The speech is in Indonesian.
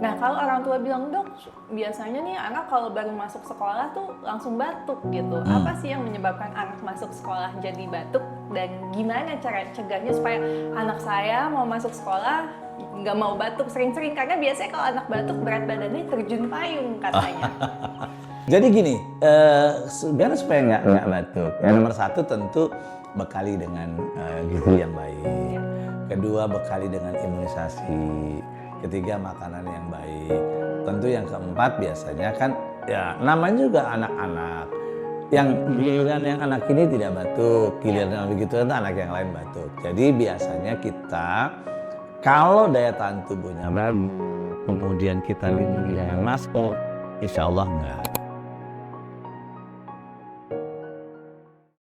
Nah, kalau orang tua bilang, "Dok, biasanya nih anak kalau baru masuk sekolah tuh langsung batuk," gitu. Apa sih yang menyebabkan anak masuk sekolah jadi batuk dan gimana cara cegahnya supaya anak saya mau masuk sekolah nggak mau batuk sering-sering? Karena biasanya kalau anak batuk berat badannya terjun payung katanya. Jadi gini, biar supaya nggak batuk, yang nomor satu tentu bekali dengan gizi yang baik. Kedua, bekali dengan imunisasi. Ketiga, makanan yang baik. Tentu yang keempat biasanya kan ya namanya juga anak-anak. Yang giliran yang anak ini tidak batuk, giliran yang begitu itu anak yang lain batuk. Jadi biasanya kita kalau daya tahan tubuhnya bagus, kemudian kita lindungi dengan masker, insya Allah enggak.